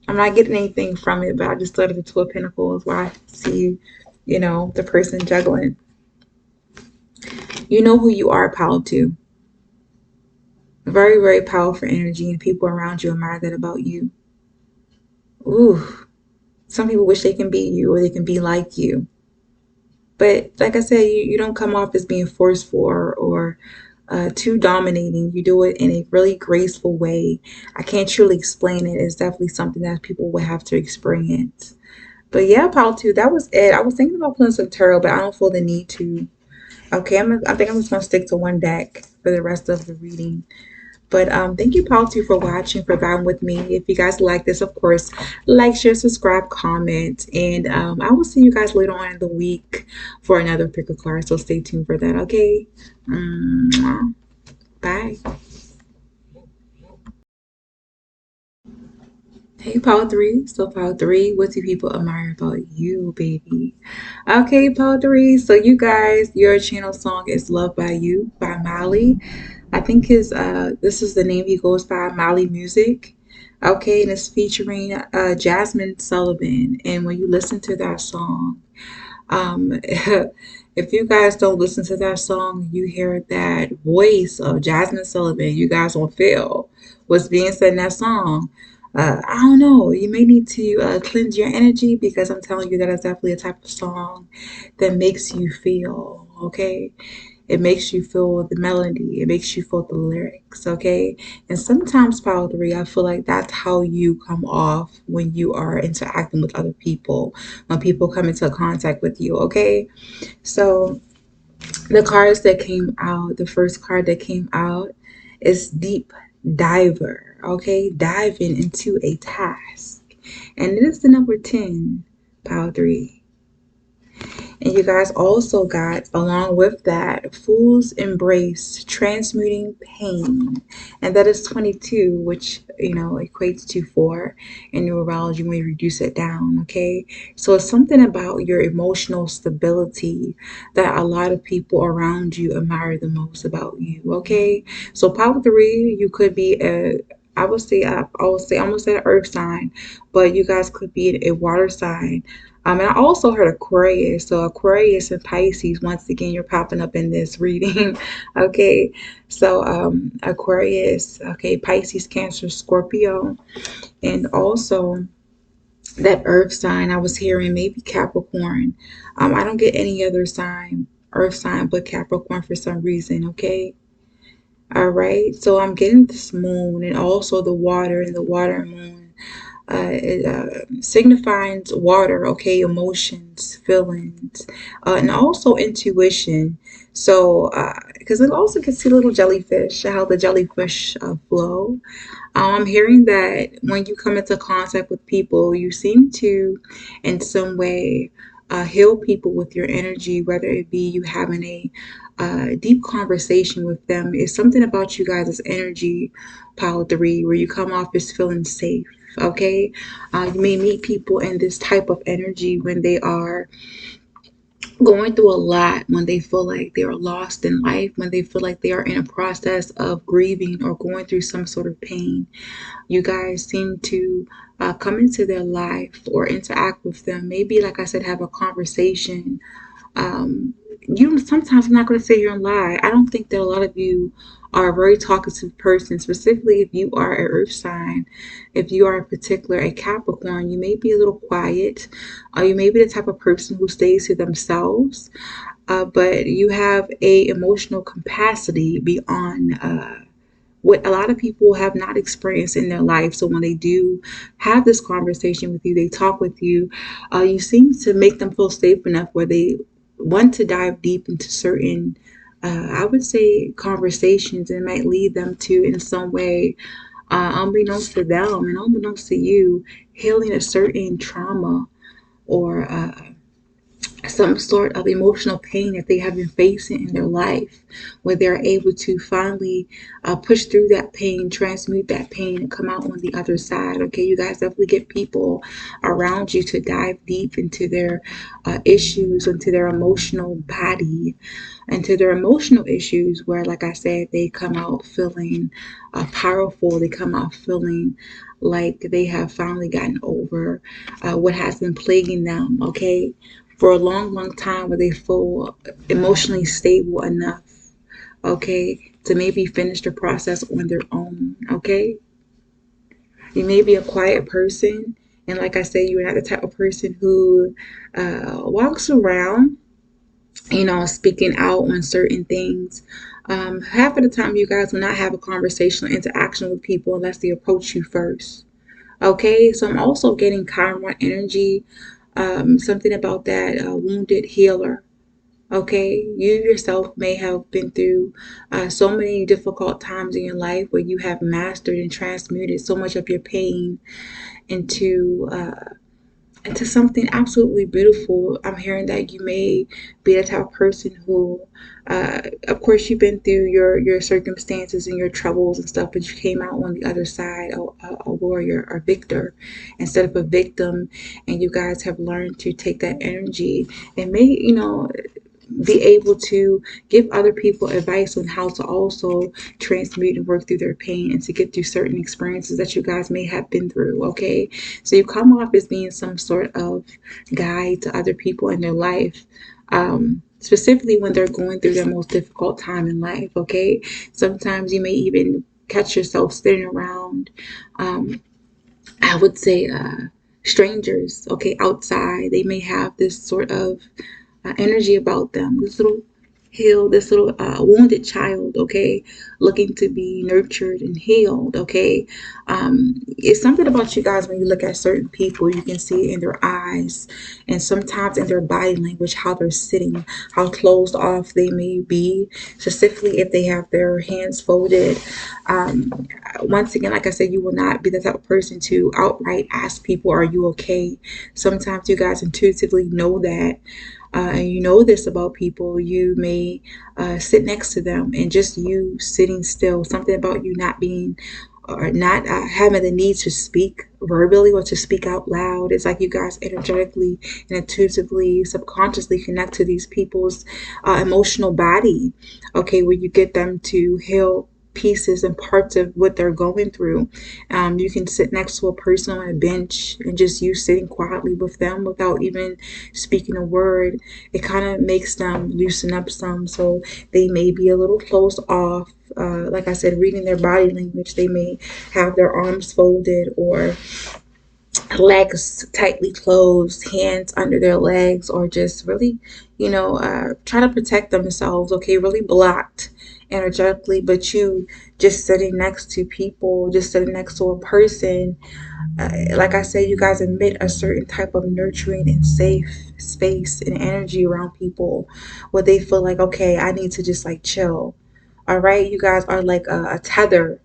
I'm not getting anything from it, but I just thought of the Two of Pentacles where I see, the person juggling. You know who you are, pal, too. Very, very powerful energy, and people around you admire that about you. Ooh. Some people wish they can be you or they can be like you. But like I said, you don't come off as being forceful or too dominating. You do it in a really graceful way. I can't truly explain it. It's definitely something that people will have to experience. But yeah, Pal 2, that was it. I was thinking about pulling some tarot, but I don't feel the need to. Okay, I think I'm just gonna stick to one deck for the rest of the reading. But thank you, Paul, too, for watching, for vibing with me. If you guys like this, of course, like, share, subscribe, comment, and I will see you guys later on in the week for another pick a card. So stay tuned for that. Okay, bye. Hey, Paul 3. So, Paul 3, what do people admire about you, baby? Okay, Paul 3. So, you guys, your channel song is Love by You by Mali. I think his this is the name he goes by, Mali Music. Okay, and it's featuring Jasmine Sullivan. And when you listen to that song, if you guys don't listen to that song, you hear that voice of Jasmine Sullivan, you guys won't feel what's being said in that song. I don't know. You may need to cleanse your energy because I'm telling you that is definitely a type of song that makes you feel, okay? It makes you feel the melody. It makes you feel the lyrics, okay? And sometimes, Power 3, I feel like that's how you come off when you are interacting with other people, when people come into contact with you, okay? So the cards that came out, the first card that came out is Deep Diver, okay? Diving into a task. And it is the number 10, Power 3. And you guys also got, along with that, Fool's Embrace, Transmuting Pain. And that is 22, which, equates to 4 in numerology when we reduce it down, okay? So it's something about your emotional stability that a lot of people around you admire the most about you, okay? So power 3, you could be I almost said an earth sign, but you guys could be a water sign, and I also heard Aquarius. So Aquarius and Pisces, once again, you're popping up in this reading. Okay. So Aquarius, okay, Pisces, Cancer, Scorpio, and also that earth sign I was hearing, maybe Capricorn. I don't get any other sign, earth sign, but Capricorn for some reason. Okay. All right. So I'm getting this moon and also the water and the water and moon. It signifies water, okay, emotions, feelings, and also intuition. So, because it also can see little jellyfish, how the jellyfish flow. I'm hearing that when you come into contact with people, you seem to, in some way, heal people with your energy, whether it be you having a deep conversation with them. It's something about you guys' energy, pile 3, where you come off as feeling safe. Okay, you may meet people in this type of energy when they are going through a lot, when they feel like they are lost in life, when they feel like they are in a process of grieving or going through some sort of pain. You guys seem to come into their life or interact with them. Maybe, like I said, have a conversation. You sometimes, I'm not going to sit here and lie. I don't think that a lot of you are a very talkative person, specifically if you are an earth sign. If you are in particular a Capricorn, you may be a little quiet. You may be the type of person who stays to themselves, but you have a emotional capacity beyond what a lot of people have not experienced in their life. So when they do have this conversation with you, they talk with you, you seem to make them feel safe enough where they want to dive deep into certain, I would say, conversations, and might lead them to, in some way, unbeknownst to them and unbeknownst to you, healing a certain trauma or some sort of emotional pain that they have been facing in their life, where they're able to finally push through that pain, transmute that pain, and come out on the other side. Okay, you guys definitely get people around you to dive deep into their issues, into their emotional body, into their emotional issues, where, like I said, they come out feeling powerful. They come out feeling like they have finally gotten over what has been plaguing them. Okay, for a long, long time, where they feel emotionally stable enough, okay, to maybe finish the process on their own, okay? You may be a quiet person, and like I said, you're not the type of person who walks around speaking out on certain things. Half of the time, you guys will not have a conversation or interaction with people unless they approach you first. Okay, so I'm also getting Chiron energy, something about that wounded healer. Okay, you yourself may have been through so many difficult times in your life where you have mastered and transmuted so much of your pain into something absolutely beautiful. I'm hearing that you may be the type of person who, of course, you've been through your circumstances and your troubles and stuff, but you came out on the other side a warrior, a victor, instead of a victim. And you guys have learned to take that energy and may, be able to give other people advice on how to also transmute and work through their pain and to get through certain experiences that you guys may have been through. Okay, so you come off as being some sort of guide to other people in their life, specifically when they're going through their most difficult time in life. Okay, sometimes you may even catch yourself sitting around, I would say, strangers, okay, outside. They may have this sort of energy about them. This little wounded child, okay, looking to be nurtured and healed, okay. It's something about you guys when you look at certain people, you can see it in their eyes and sometimes in their body language, how they're sitting, how closed off they may be, specifically if they have their hands folded. Once again, like I said, you will not be the type of person to outright ask people, are you okay? Sometimes you guys intuitively know that, and you know this about people. You may sit next to them and just you sitting still, something about you not being or not having the need to speak verbally or to speak out loud. It's like you guys energetically and intuitively, subconsciously connect to these people's emotional body, okay, where you get them to heal pieces and parts of what they're going through. You can sit next to a person on a bench and just you sitting quietly with them without even speaking a word. It kind of makes them loosen up some, so they may be a little closed off. Like I said, reading their body language, they may have their arms folded or legs tightly closed, hands under their legs, or just really, trying to protect themselves, okay, really blocked energetically. But you just sitting next to people, just sitting next to a person, like I said, you guys emit a certain type of nurturing and safe space and energy around people where they feel like, okay, I need to just like chill. All right, you guys are like a tether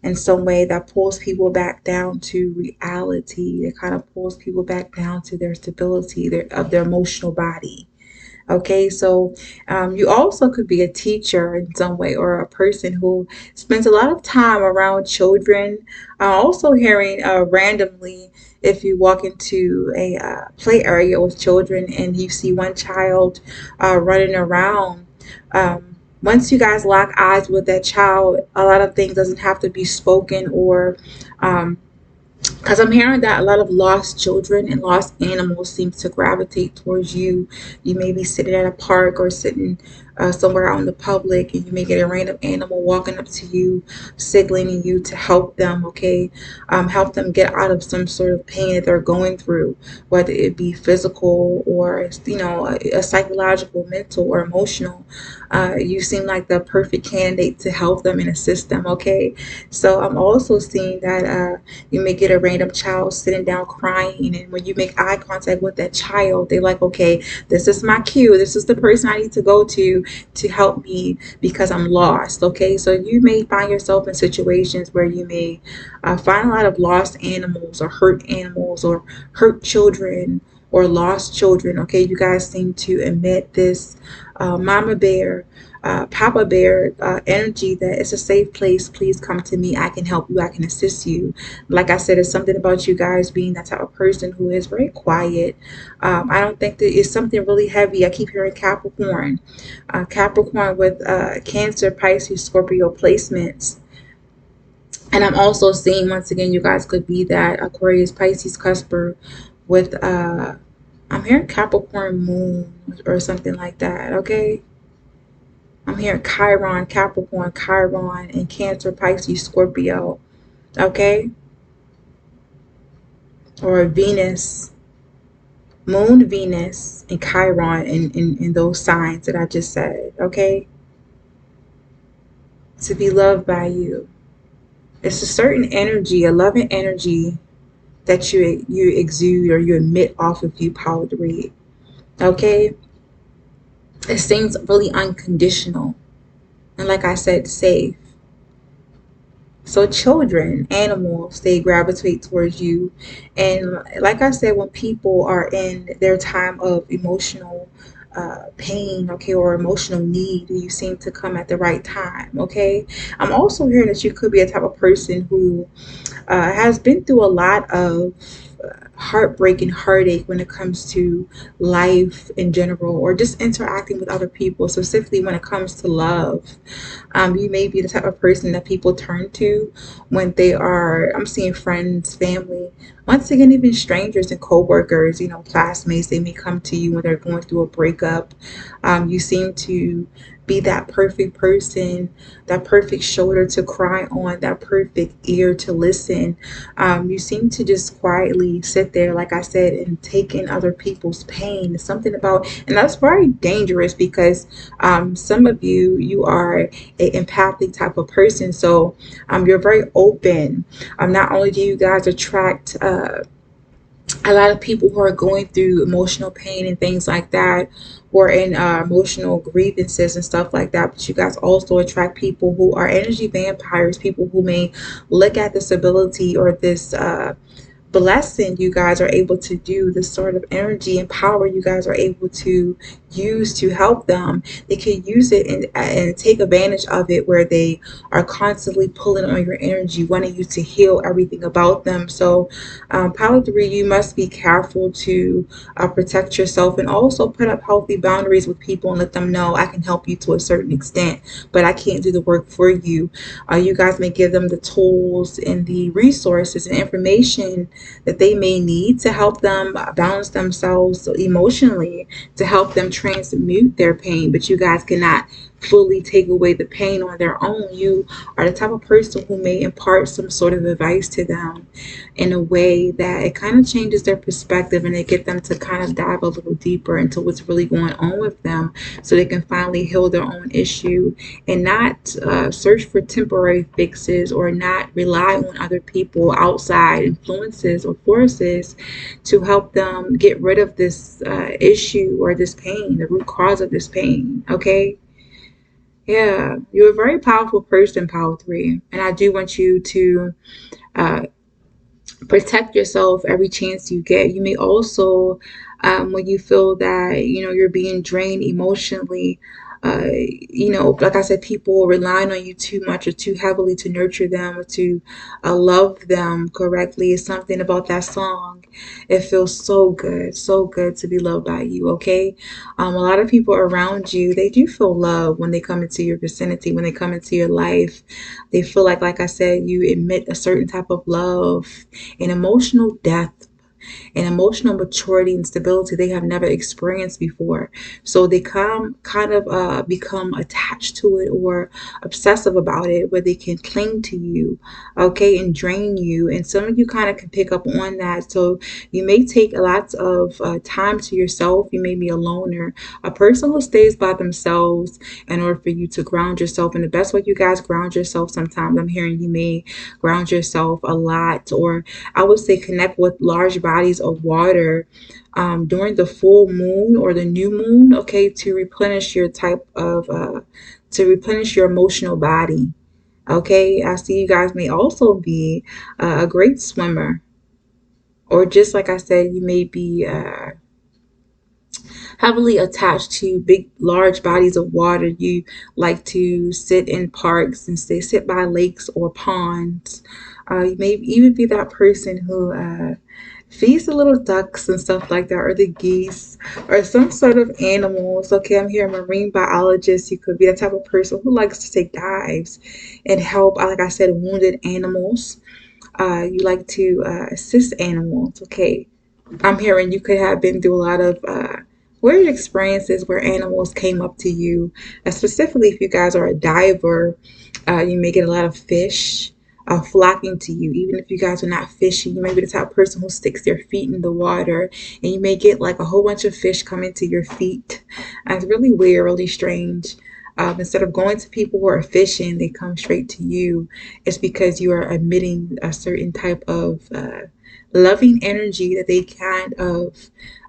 in some way that pulls people back down to reality. It kind of pulls people back down to their stability of their emotional body. Okay, so you also could be a teacher in some way or a person who spends a lot of time around children. Also, hearing randomly if you walk into a play area with children and you see one child running around. Once you guys lock eyes with that child, a lot of things doesn't have to be spoken or um, because I'm hearing that a lot of lost children and lost animals seem to gravitate towards you. You may be sitting at a park or sitting somewhere out in the public, and you may get a random animal walking up to you, signaling you to help them. Okay, help them get out of some sort of pain that they're going through, whether it be physical or a psychological, mental, or emotional. You seem like the perfect candidate to help them and assist them. Okay, so I'm also seeing that. You may get a random child sitting down crying, and when you make eye contact with that child, they're like, okay, this is my cue. This is the person I need to go to help me because I'm lost. Okay, so you may find yourself in situations where you may find a lot of lost animals or hurt children or lost children. Okay, you guys seem to emit this mama bear, Papa Bear energy that it's a safe place. Please come to me. I can help you. I can assist you. Like I said, it's something about you guys being that type of person who is very quiet. I don't think that it's something really heavy. I keep hearing Capricorn. Capricorn with Cancer, Pisces, Scorpio placements. And I'm also seeing, once again, you guys could be that Aquarius, Pisces, Cusper with, I'm hearing Capricorn moon or something like that, okay? I'm hearing Chiron, Capricorn, Chiron, and Cancer, Pisces, Scorpio, okay? Or Venus Moon, Venus, and Chiron in those signs that I just said, okay? To be loved by you. It's a certain energy, a loving energy that you exude or you emit off of you, power to read. Okay? It seems really unconditional. And like I said, safe. So children, animals, they gravitate towards you. And like I said, when people are in their time of emotional pain, okay, or emotional need, you seem to come at the right time, okay? I'm also hearing that you could be a type of person who has been through a lot of heartbreak and heartache when it comes to life in general, or just interacting with other people, specifically when it comes to love. You may be the type of person that people turn to when they are, I'm seeing friends, family, once again, even strangers and coworkers, classmates, they may come to you when they're going through a breakup. You seem to be that perfect person, that perfect shoulder to cry on, that perfect ear to listen. You seem to just quietly sit there, like I said, and take in other people's pain. Something about, and that's very dangerous because some of you are a empathic type of person. So you're very open. Not only do you guys attract a lot of people who are going through emotional pain and things like that, or in emotional grievances and stuff like that, but you guys also attract people who are energy vampires, people who may look at this ability or this blessing you guys are able to do, this sort of energy and power you guys are able to use to help them. They can use it and take advantage of it, where they are constantly pulling on your energy, wanting you to heal everything about them. So power three, you must be careful to protect yourself, and also put up healthy boundaries with people and let them know, I can help you to a certain extent, but I can't do the work for you. You guys may give them the tools and the resources and information that they may need to help them balance themselves emotionally, to help them transmute their pain, but you guys cannot fully take away the pain on their own. You are the type of person who may impart some sort of advice to them in a way that it kind of changes their perspective, and they get them to kind of dive a little deeper into what's really going on with them, so they can finally heal their own issue, and not search for temporary fixes, or not rely on other people, outside influences or forces, to help them get rid of this issue or this pain, the root cause of this pain. Okay? Yeah, you're a very powerful person, Power 3. And I do want you to uh, protect yourself every chance you get. You may also, when you feel that you're being drained emotionally, like I said, people relying on you too much or too heavily to nurture them or to love them correctly. Is something about that song. It feels so good to be loved by you. Okay, a lot of people around you, they do feel love when they come into your vicinity, when they come into your life. They feel like I said, you emit a certain type of love and emotional depth and emotional maturity and stability they have never experienced before. So they kind of become attached to it or obsessive about it, where they can cling to you, okay, and drain you. And some of you kind of can pick up on that. So you may take a lot of time to yourself. You may be a loner, a person who stays by themselves in order for you to ground yourself. And the best way you guys ground yourself, sometimes I'm hearing you may ground yourself a lot, or I would say connect with large bodies of water during the full moon or the new moon, okay, to replenish your to replenish your emotional body. Okay, I see you guys may also be a great swimmer, or just like I said, you may be heavily attached to big, large bodies of water. You like to sit in parks and sit by lakes or ponds. You may even be that person who feeds the little ducks and stuff like that, or the geese, or some sort of animals. Okay, I'm here, a marine biologist. You could be the type of person who likes to take dives and help, like I said, wounded animals. You like to assist animals. Okay, I'm hearing you could have been through a lot of weird experiences where animals came up to you. Specifically, if you guys are a diver, you may get a lot of fish. flocking to you. Even if you guys are not fishing, you may be the type of person who sticks their feet in the water, and you may get like a whole bunch of fish coming to your feet. It's really weird, really strange. Instead of going to people who are fishing, they come straight to you. It's because you are emitting a certain type of loving energy that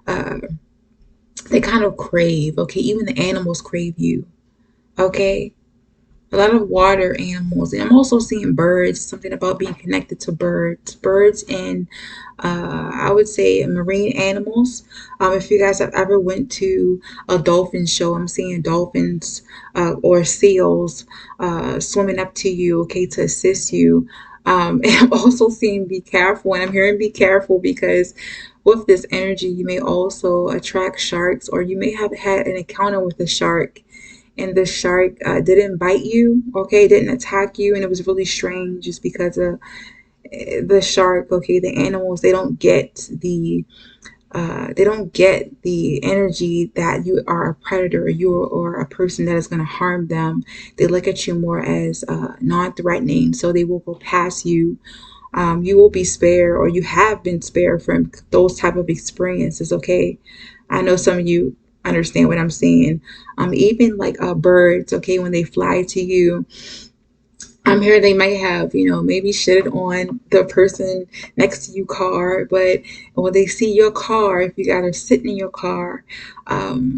uh, they kind of crave. Okay, even the animals crave you. Okay, a lot of water animals, and I'm also seeing birds. Something about being connected to birds, and I would say marine animals. If you guys have ever went to a dolphin show, I'm seeing dolphins or seals swimming up to you, okay, to assist you. And I'm also seeing be careful, and I'm hearing be careful because with this energy, you may also attract sharks, or you may have had an encounter with a shark, and the shark didn't bite you, okay, didn't attack you, and it was really strange just because of the shark, okay, the animals, they don't get the energy that you are a predator, or you or a person that is going to harm them. They look at you more as non-threatening, so they will go past you. You will be spared, or you have been spared from those type of experiences, okay. I know some of you understand what I'm saying. Even like birds, okay, when they fly to you, I'm here they might have, maybe shitted on the person next to you car, but when they see your car, if you guys are sitting in your car,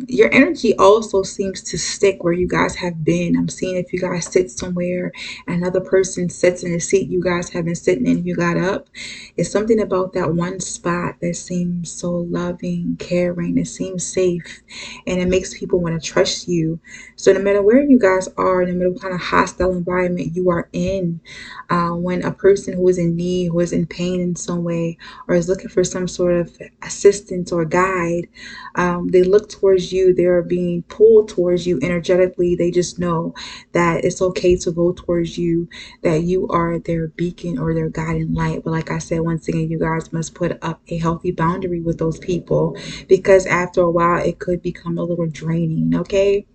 your energy also seems to stick where you guys have been. I'm seeing if you guys sit somewhere, another person sits in the seat you guys have been sitting in, you got up. It's something about that one spot that seems so loving, caring, it seems safe, and it makes people want to trust you. So no matter where you guys are, no matter what kind of hostile environment you are in, when a person who is in need, who is in pain in some way, or is looking for some sort of assistance or guide, they look towards you. They're being pulled towards you energetically. They just know that it's okay to go towards you, that you are their beacon or their guiding light. But like I said, once again, you guys must put up a healthy boundary with those people, because after a while, it could become a little draining, okay?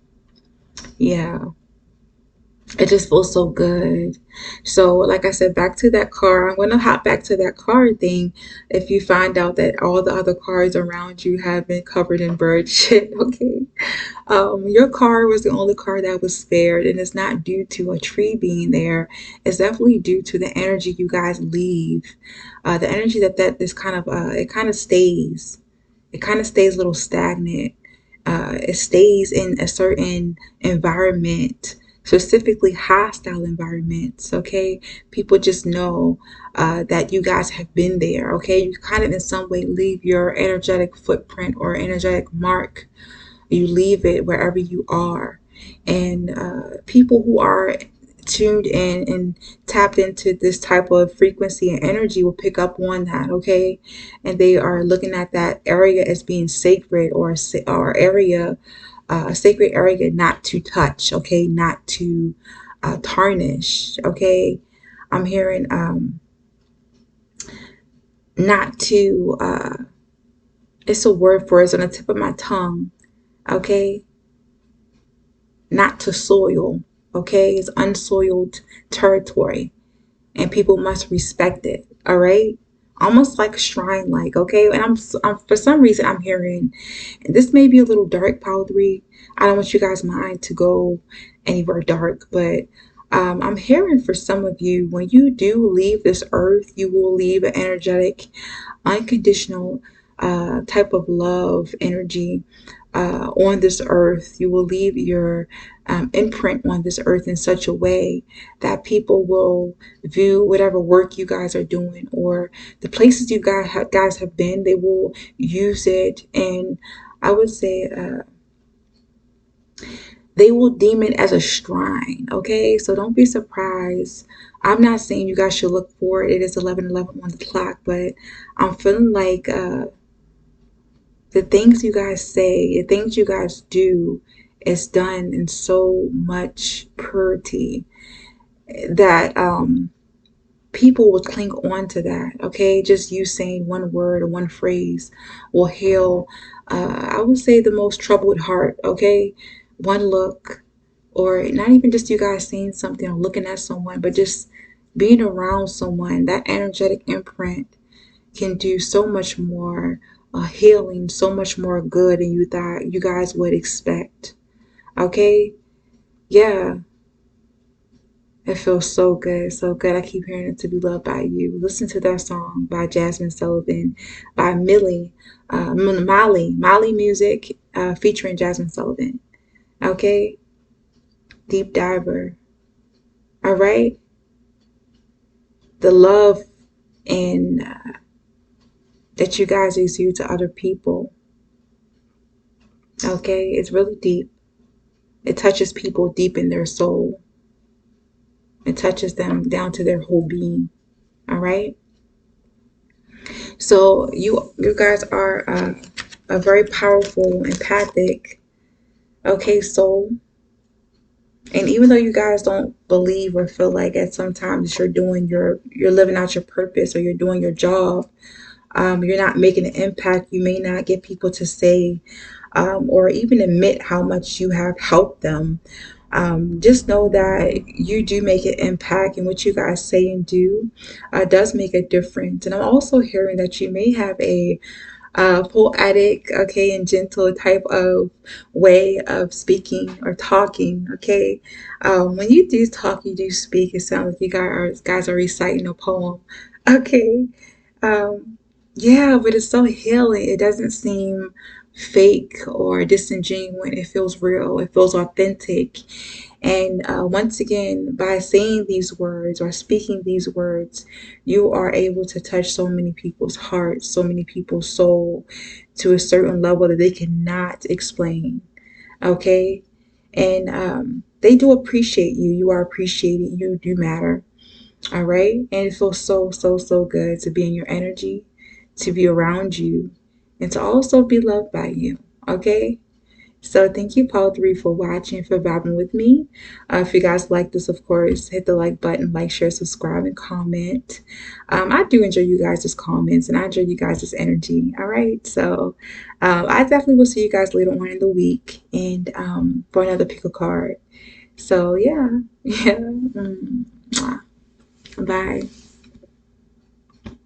Yeah, it just feels so good. So, like I said, back to that car. I'm going to hop back to that car thing. If you find out that all the other cars around you have been covered in bird shit, okay? Your car was the only car that was spared, and it's not due to a tree being there. It's definitely due to the energy you guys leave. The energy that this kind of it kind of stays. It kind of stays a little stagnant. It stays in a certain environment, specifically hostile environments. Okay, people just know that you guys have been there. Okay, you kind of in some way leave your energetic footprint or energetic mark. You leave it wherever you are, and people who are tuned in and tapped into this type of frequency and energy will pick up on that, okay, and they are looking at that area as being sacred, or area, a sacred area not to touch, okay, not to tarnish, okay. I'm hearing not to it's a word for it, it's on the tip of my tongue, okay, not to soil, okay? It's unsoiled territory, and people must respect it, all right? Almost like shrine like, okay? And I'm for some reason I'm hearing, and this may be a little dark, powdery. I don't want you guys' mind to go anywhere dark, but I'm hearing for some of you, when you do leave this earth, you will leave an energetic, unconditional type of love energy on this earth. You will leave your imprint on this earth in such a way that people will view whatever work you guys are doing, or the places you guys have been. They will use it, and I would say they will deem it as a shrine. Okay, so don't be surprised. I'm not saying you guys should look for it. It is 11:11 on the clock, but I'm feeling like the things you guys say, the things you guys do, is done in so much purity that people will cling on to that. Okay, just you saying one word or one phrase will heal. I would say the most troubled heart. Okay, one look, or not even just you guys saying something or looking at someone, but just being around someone, that energetic imprint can do so much more healing, so much more good than you thought you guys would expect. Okay? Yeah. It feels so good, so good. I keep hearing it, to be loved by you. Listen to that song by Jasmine Sullivan, by Molly Music, featuring Jasmine Sullivan. Okay? Deep Diver. All right? The love and that you guys exude to other people. Okay? It's really deep. It touches people deep in their soul. It touches them down to their whole being. All right? So you guys are a very powerful, empathic, okay, soul. And even though you guys don't believe or feel like at sometimes you're living out your purpose or you're doing your job, you're not making an impact. You may not get people to say or even admit how much you have helped them. Just know that you do make an impact, and what you guys say and do does make a difference. And I'm also hearing that you may have a poetic, okay, and gentle type of way of speaking or talking, okay. When you do talk, you do speak. It sounds like you guys are reciting a poem, okay. Um, yeah, but it's so healing. It doesn't seem fake or disingenuous. It feels real. It feels authentic. And once again, by saying these words or speaking these words, you are able to touch so many people's hearts, so many people's soul to a certain level that they cannot explain. Okay? And they do appreciate you. You are appreciated. You do matter. All right. And it feels so, so, so good to be in your energy, to be around you, and to also be loved by you. Okay. So thank you, Paul 3, for watching, for vibing with me. If you guys like this, of course, hit the like button, like, share, subscribe, and comment. I do enjoy you guys' comments, and I enjoy you guys' energy. All right. So I definitely will see you guys later on in the week and for another pick a card. So yeah. Yeah. Bye.